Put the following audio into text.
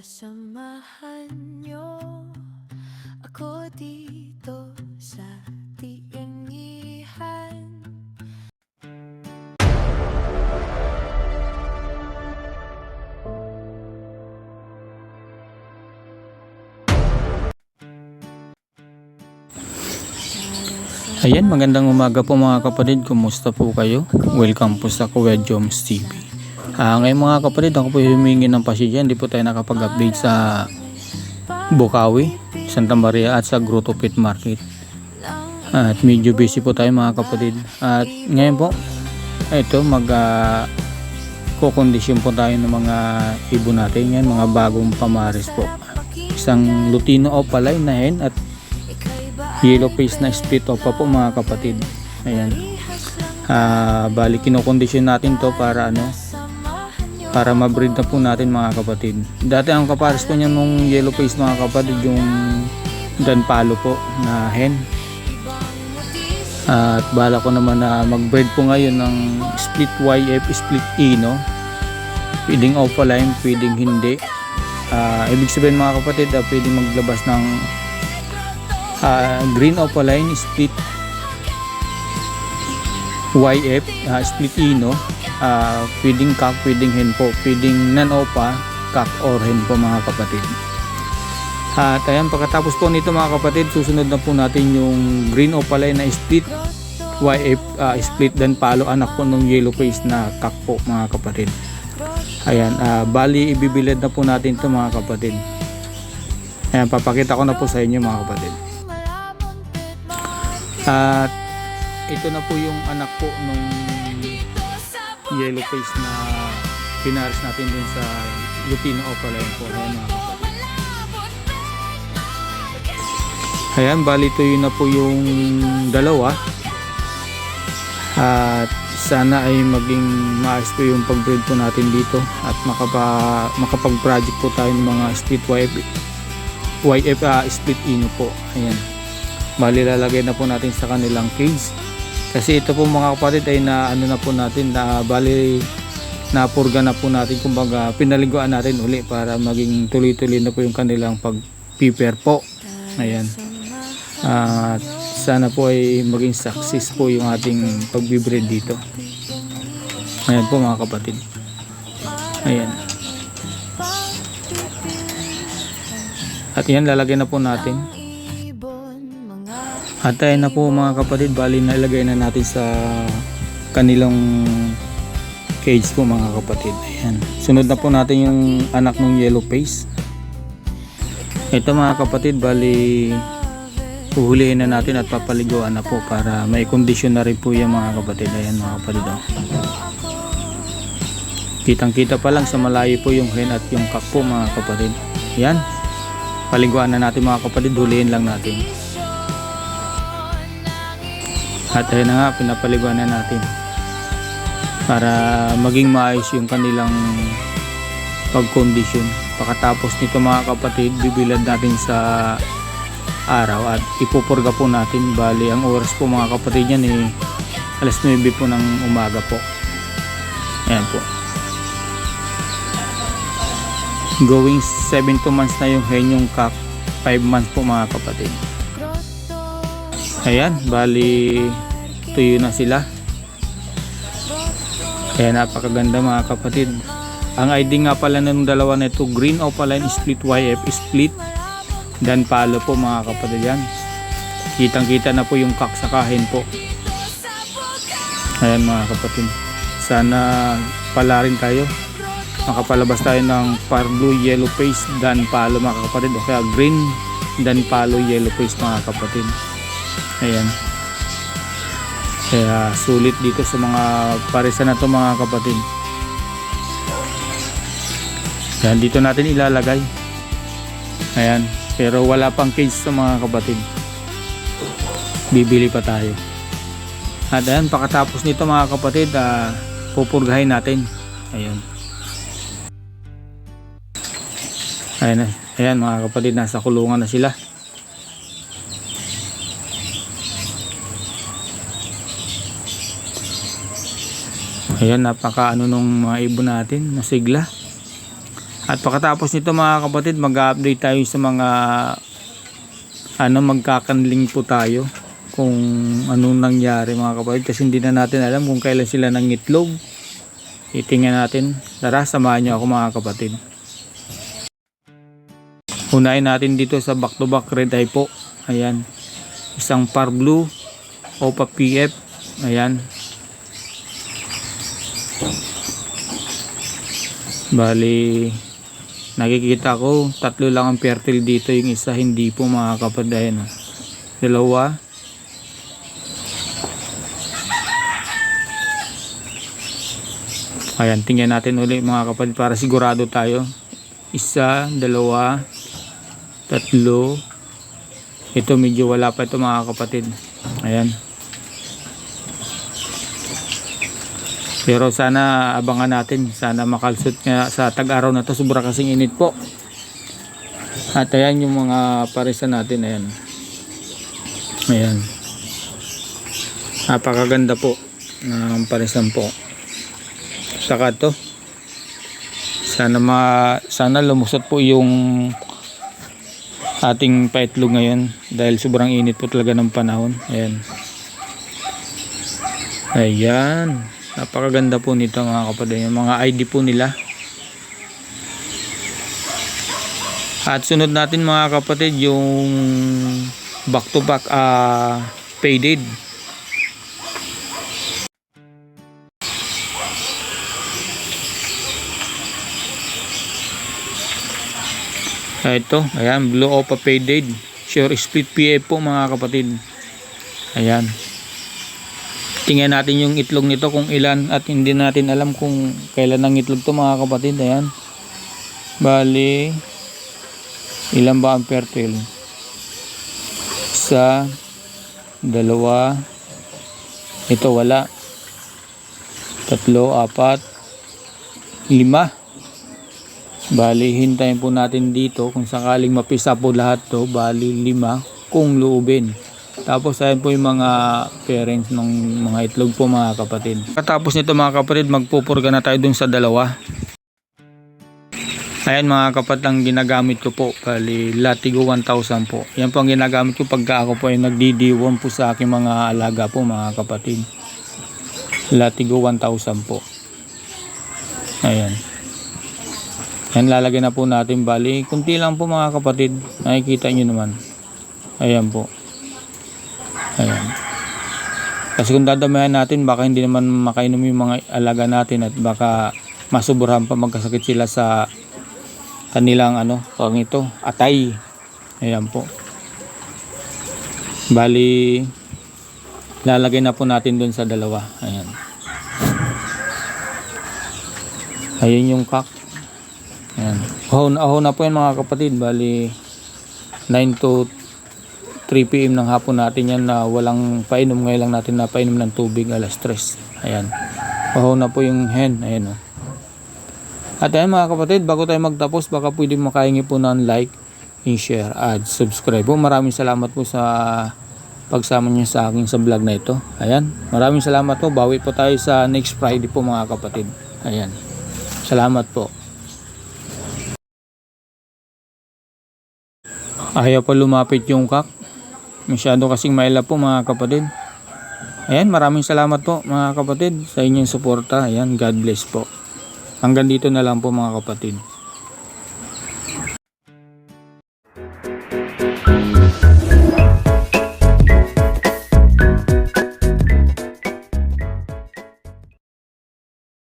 samahan niyo ako dito sa tiyangihan. Ayan, magandang umaga po mga kapatid. Kumusta po kayo? Welcome po sa Kuya Joms TV. Ngayon mga kapatid, ako po humingi ng pasensya. Hindi po tayo nakapag-update sa Bukawi, Santa Maria at sa Grotto Pet Market. At medyo busy po tayo mga kapatid. At ngayon po, ito kukondisyon po tayo ng mga ibon natin. Yan, mga bagong pamaris po. Isang Lutino Opaline na hen at yellow face na split opa po mga kapatid. Ayan. Bali kinokondisyon natin to para para ma-breed na po natin mga kapatid. Dati ang kapares po niya nung yellow face mga kapatid yung danpalo po na hen. At bala ko naman na mag-breed po ngayon ng split YF, split Ino. Pwedeng Opaline, pwedeng hindi. Ibig sabihin mga kapatid, pwedeng maglabas ng green Opaline, split YF, split Ino, pwedeng cock, pwedeng hen po, pwedeng non-opa, cock or hen po mga kapatid. At ayan, pagkatapos po nito mga kapatid, susunod na po natin yung green Opaline na split YF, split dan palo, anak po ng yellow face na cock po mga kapatid. Ayan, bali ibibilad na po natin to mga kapatid. Ayan, papakita ko na po sa inyo mga kapatid. At ito na po yung anak po nung yellow face na pinares natin dun sa Lutino Opaline po. Ayan mga kapatid. Ayan, bali ito yun na po yung dalawa. At sana ay maging maayos po yung pag-breed po natin dito at makapag-project po tayo ng mga split YF, split Ino po. Ayan. Bali lalagay na po natin sa kanilang cage kasi ito po mga kapatid ay na po natin na bali napurga na po natin, kumbaga pinaliguan natin uli para maging tuloy-tuloy na po yung kanilang pag-prepare po. Ayan. At sana po ay maging success po yung ating pag-breed dito. Ayan po mga kapatid. Ayan. At yan, lalagay na po natin. At ayan na po mga kapatid, bali nalagay na natin sa kanilang cage po mga kapatid. Ayan. Sunod na po natin yung anak ng yellow face. Ito mga kapatid, bali huhulihin na natin at papaliguan na po para may kondisyon na rin po yung mga kapatid. Ayan mga kapatid. Kitang kita pa lang sa malayo po yung hen at yung cock po mga kapatid. Ayan. Paliguan na natin mga kapatid, hulihin lang natin. At ayun na nga, pinapaliguan na natin para maging maayos yung kanilang pagkondisyon. Pagkatapos nito mga kapatid, bibilad natin sa araw at ipupurga po natin. Bali ang oras po mga kapatid yan alas 9 po ng umaga po. Ayan po. Going 7 months na yung hen, yung cock 5 months po mga kapatid. Ayan, bali tuyo na sila. Kaya napakaganda mga kapatid. Ang ID nga pala ng dalawa na ito, green Opaline split YF split dan palo po mga kapatid yan. Kitang kita na po yung cock sa kahin po. Ayan mga kapatid. Sana pala rin tayo. Makapalabas tayo ng par blue yellow face dan palo mga kapatid. O kaya green dan palo yellow face mga kapatid. Ayan. Kaya sulit dito sa mga paresa na to mga kapatid. Ayan, dito natin ilalagay. Ayan. Pero wala pang cage sa mga kapatid. Bibili pa tayo. At ayan, pagkatapos nito mga kapatid, pupurgahin natin. Ayan. Ayan, ayan mga kapatid, nasa kulungan na sila. Ayan, napaka nung mga ibon natin, masigla. At pagkatapos nito mga kapatid, mag-update tayo sa mga magkakanling po tayo kung anong nangyari mga kapatid, kasi hindi na natin alam kung kailan sila nangitlog. Itingnan natin. Tara, samahan niyo ako mga kapatid. Unahin natin dito sa back to back red eye po. Ayan, isang par blue Opa PF. Ayan, bali nakikita ko tatlo lang ang fertile dito, yung isa hindi po mga kapatid. Ayan, dalawa, ayan, tingnan natin ulit mga kapatid para sigurado tayo. Isa, dalawa, tatlo. Ito medyo wala pa ito mga kapatid. Ayan, pero sana abangan natin, sana makalsot nga sa tag-araw na to, sobra kasing init po. At ayan yung mga parisan natin. Ayan, ayan, napakaganda po ng parisan po. Saka to, sana lumusot po yung ating paitlog ngayon dahil sobrang init po talaga ng panahon. Ayan, ayan, napakaganda po nito mga kapatid, yung mga ID po nila. At sunod natin mga kapatid yung back to back faded. Ito, ayan, blue Opa faded, sure split PF po mga kapatid. Ayan, tingnan natin yung itlog nito kung ilan, at hindi natin alam kung kailan ang itlog to mga kapatid. Ayan, bali ilan ba ang fertile? Isa, dalawa, ito wala, tatlo, apat, lima. Bali hintayin po natin dito kung sakaling mapisa po lahat to, bali 5 kung luubin. Tapos ayan po yung mga parents ng mga itlog po mga kapatid. Katapos nito mga kapatid, magpupurga na tayo dun sa dalawa. Ayan mga kapatid, ang ginagamit ko po, bali Latigo 1000 po. Yan po ang ginagamit ko pagka ako po ay nagdidiwon po sa aking mga alaga po mga kapatid. Latigo 1000 po. Ayan, yan, lalagyan na po natin, bali kunti lang po mga kapatid, nakikita nyo naman. Ayan po, ayan, kasi kung dadamayan natin baka hindi naman makainom yung mga alaga natin at baka masubrahan pa, magkasakit sila sa kanilang pang ito, atay. Ayan po, bali lalagay na po natin dun sa dalawa. Ayan, ayun yung kak. Ayan, ahon na po yan mga kapatid, bali 9 to 3 PM ng hapon natin yan na walang painom. Ngayon lang natin na painom ng tubig, alas 3. Ayan, ahon na po yung hen. Ayan o. At ayan mga kapatid, bago tayo magtapos, baka pwede makahingi po ng like, share at subscribe po. Maraming salamat po sa pagsama niyo sa akin sa vlog na ito. Ayan, maraming salamat po. Bawi po tayo sa next Friday po mga kapatid. Ayan, salamat po. Ayaw pa lumapit yung kak, masyado kasing maila po mga kapatid. Ayan, maraming salamat po mga kapatid sa inyong suporta. Ayan, God bless po. Hanggang dito na lang po mga kapatid.